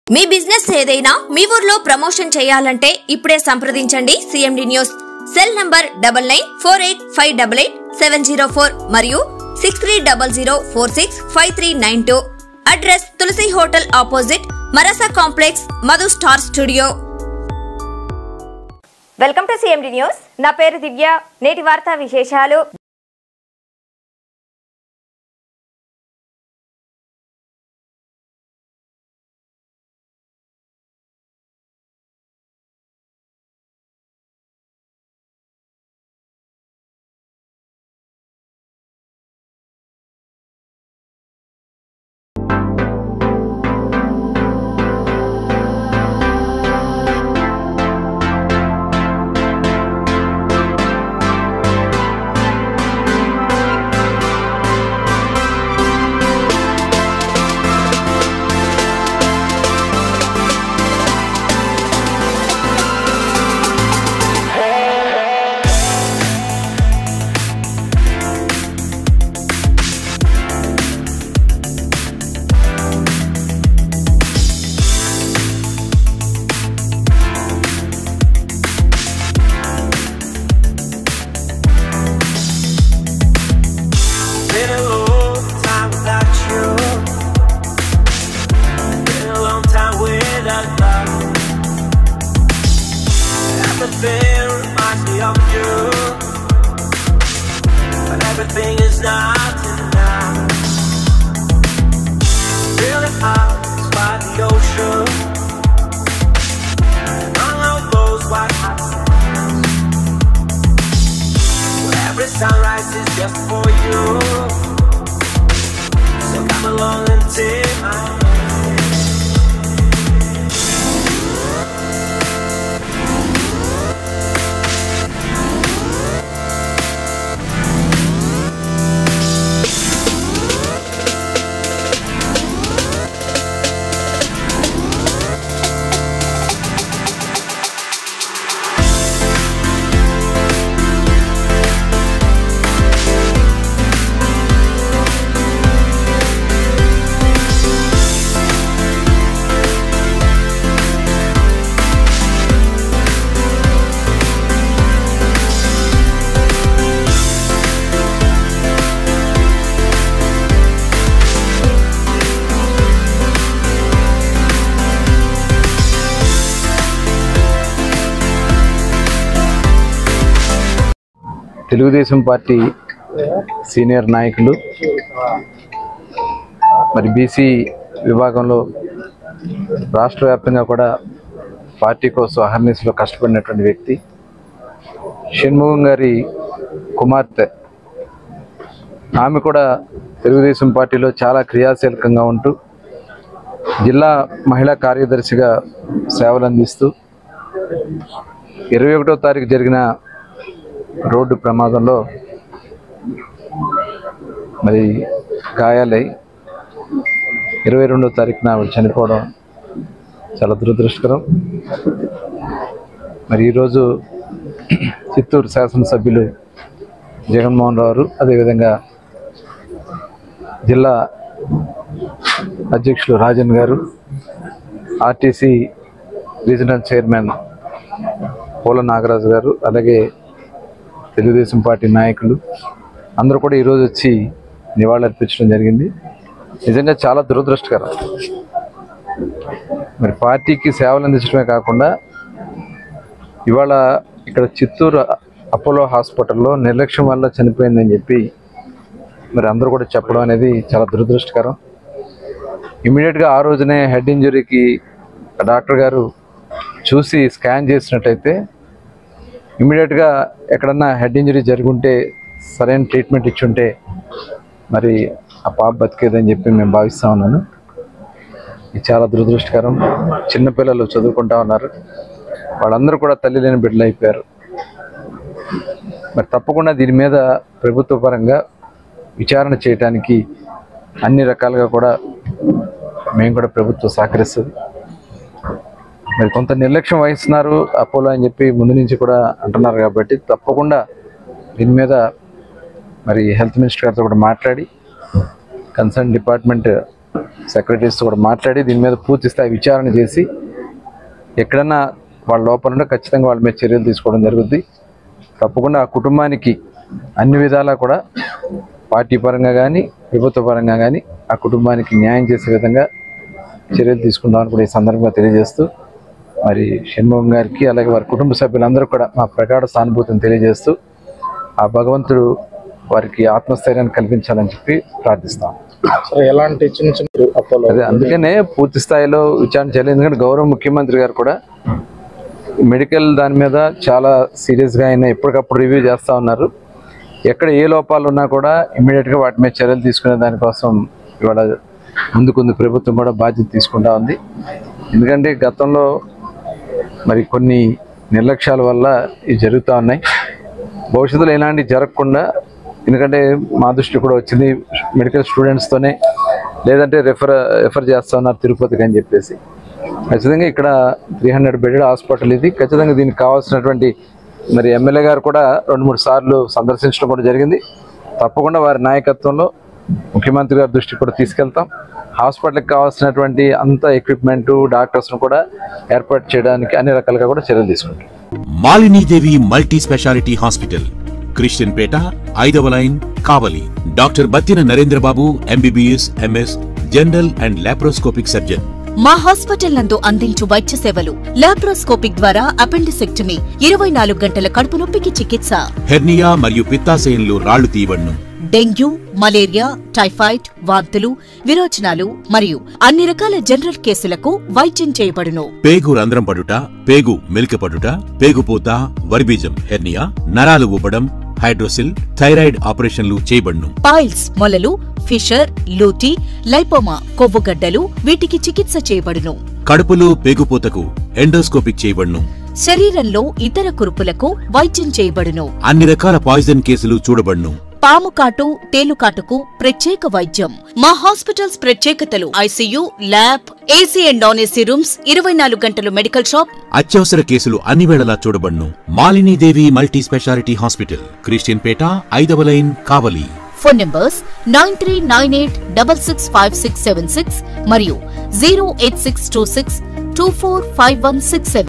మీ business ఏదైనా మీ ఊర్లో promotion చేయాలంటే ఇప్పుడే సంప్రదించండి సిఎండి న్యూస్. సెల్ నంబర్ 9948588704 మరియు 6300465392. Address Tulasi hotel opposite Marasa complex, Madhu star studio. Welcome to CMD news. నా పేరు దివ్య. నేటి వార్తా విశేషాలు. Everything is not enough. Feeling out by the ocean, among all those white hot sands. Where every sunrise is just for you. So come along and take my hand. Telugu Desam party senior నాయకులు, మరి BC విభాగంలో రాష్ట్ర వ్యాప్తంగా కూడా party కోసం అహర్నిశలో కష్టపడినటువంటి వ్యక్తి షణ్ముగం గారి కుమార్తె. ఆమె కూడా తెలుగుదేశం పార్టీలో చాలా క్రియాశీలకంగా ఉంటూ జిల్లా మహిళా కార్యదర్శిగా సేవలు అందిస్తూ 21వ తారీఖు జరిగిన రోడ్డు ప్రమాదంలో మరి గాయాలై 22వ తారీఖున చనిపోవడం చాలా దురదృష్టకరం. మరి ఈరోజు చిత్తూరు శాసనసభ్యులు జగన్మోహన్ రావు, అదేవిధంగా జిల్లా అధ్యక్షులు రాజన్ గారు, ఆర్టీసీ రీజనల్ చైర్మన్ పోల నాగరాజు గారు, అలాగే తెలుగుదేశం పార్టీ నాయకులు అందరూ కూడా ఈరోజు వచ్చి నివాళులర్పించడం జరిగింది. నిజంగా చాలా దురదృష్టకరం. మరి పార్టీకి సేవలు అందించడమే కాకుండా ఇవాళ ఇక్కడ చిత్తూరు అపోలో హాస్పిటల్లో నిర్లక్ష్యం వల్ల చనిపోయిందని చెప్పి మరి అందరూ కూడా చెప్పడం అనేది చాలా దురదృష్టకరం. ఇమీడియట్గా ఆ రోజునే హెడ్ ఇంజరీకి డాక్టర్ గారు చూసి స్కాన్ చేసినట్టయితే ఇమీడియట్గా ఎక్కడన్నా హెడ్ ఇంజరీ జరుగుంటే సరైన ట్రీట్మెంట్ ఇచ్చుంటే మరి ఆ పాప బతికేదని చెప్పి మేము భావిస్తూ ఉన్నాను. ఇది చాలా దురదృష్టకరం. చిన్నపిల్లలు చదువుకుంటా ఉన్నారు, వాళ్ళందరూ కూడా తల్లి లేని బిడ్డలు అయిపోయారు. మరి తప్పకుండా దీని మీద ప్రభుత్వ పరంగా విచారణ చేయడానికి అన్ని రకాలుగా కూడా మేము కూడా ప్రభుత్వం సహకరిస్తుంది. మరి కొంత నిర్లక్ష్యం వహిస్తున్నారు అపోలో అని చెప్పి ముందు నుంచి కూడా అంటున్నారు కాబట్టి తప్పకుండా దీని మీద మరి హెల్త్ మినిస్టర్ గారితో కూడా మాట్లాడి కన్సర్న్ డిపార్ట్మెంట్ సెక్రటరీస్తో కూడా మాట్లాడి దీని మీద పూర్తి స్థాయి విచారణ చేసి ఎక్కడన్నా వాళ్ళ లోపల ఉంటే ఖచ్చితంగా వాళ్ళ మీద చర్యలు తీసుకోవడం జరుగుద్ది. తప్పకుండా ఆ కుటుంబానికి అన్ని విధాలా కూడా పార్టీ పరంగా కానీ ప్రభుత్వ పరంగా కానీ ఆ కుటుంబానికి న్యాయం చేసే విధంగా చర్యలు తీసుకుంటామని కూడా ఈ సందర్భంగా తెలియజేస్తూ, మరి షణ్ముగం గారికి అలాగే వారి కుటుంబ సభ్యులందరూ కూడా మా ప్రగాఢ సానుభూతిని తెలియజేస్తూ ఆ భగవంతుడు వారికి ఆత్మస్థైర్యాన్ని కల్పించాలని చెప్పి ప్రార్థిస్తాం. ఎలాంటి చిన్న అదే అందుకనే పూర్తి స్థాయిలో విచారణ చేయాలి. ఎందుకంటే గౌరవ ముఖ్యమంత్రి గారు కూడా మెడికల్ దాని మీద చాలా సీరియస్గా ఆయన ఎప్పటికప్పుడు రివ్యూ చేస్తూ ఉన్నారు. ఎక్కడ ఏ లోపాలు ఉన్నా కూడా ఇమ్మీడియట్గా వాటి మీద చర్యలు తీసుకునే దానికోసం ఇవాళ ముందుకుంది ప్రభుత్వం కూడా బాధ్యత తీసుకుంటా ఉంది. ఎందుకంటే గతంలో మరి కొన్ని నిర్లక్ష్యాల వల్ల ఇవి జరుగుతూ ఉన్నాయి. భవిష్యత్తులో ఇలాంటివి జరగకుండా, ఎందుకంటే మా దృష్టి కూడా వచ్చింది మెడికల్ స్టూడెంట్స్తోనే లేదంటే రెఫర్ చేస్తూ ఉన్నారు తిరుపతికి అని చెప్పేసి. ఖచ్చితంగా ఇక్కడ 300 బెడెడ్ హాస్పిటల్ ఇది. ఖచ్చితంగా దీనికి కావాల్సినటువంటి మరి ఎమ్మెల్యే గారు కూడా 2-3 సార్లు సందర్శించడం కూడా జరిగింది. తప్పకుండా వారి నాయకత్వంలో ముఖ్యమంత్రి గారి దృష్టికి కూడా తీసుకెళ్తాం. హాస్పిటల్కి కావాల్సినటువంటి అంత ఎక్విప్మెంట్ డాక్టర్స్ను కూడా ఏర్పాటు చేయడానికి అన్ని రకాలుగా కూడా చర్యలు తీసుకుంటాం. Malinidevi multi specialty hospital, Christian Peta, 5వ line, Kavali. Doctor Battina Narendrababu, MBBS, MS, general and laparoscopic surgeon. మా హాస్పిటల్ నందు అందించు వైద్య సేవలు: లాప్రోస్కోపిక్ ద్వారా అపెండిసెక్టమీ, 24 గంటల కడుపు నొప్పికి చికిత్స, హెర్నియా మరియు పిత్తాశయంలో రాళ్లు తీయబడును, డెంగ్యూ, మలేరియా, టైఫాయిడ్, వాంతులు, విరోచనాలు మరియు అన్ని రకాల జనరల్ కేసులకు వైద్యం చేయబడును. పేగు రంధ్రం పడుట, పేగు మెలికపడుట, పేగుపూత, వర్బీజం, హెర్నియా, నరాలు ఉబ్బడం, హైడ్రోసిల్, థైరాయిడ్ ఆపరేషన్లు చేయబడును. పైల్స్, మొలలు, ఫిషర్, లూటీ, లైపోమా, కొవ్వుగడ్డలు, వీటికి చికిత్స చేయబడును. కడుపులో పేగుపూతకు ఎండోస్కోపిక్ చేయబడును. శరీరంలో ఇతర కురుపులకు వైద్యం చేయబడును. అన్ని రకాల పాయిజన్ కేసులు చూడబడును. పాము కాటు, తేలుకాటుకు ప్రత్యేక వైద్యం. మా హాస్పిటల్స్ ప్రత్యేకతలు: ICU, lab, AC and non AC rooms, 24 గంటలు మెడికల్ షాప్. అత్యవసర కేసులు అన్ని వేళలా చూడబడును. Malinidevi multi specialty hospital, Christian Peta, 5వ లైన్, కావలి. ఫోన్ నంబర్స్ 9398665676 మరియు 08626245167.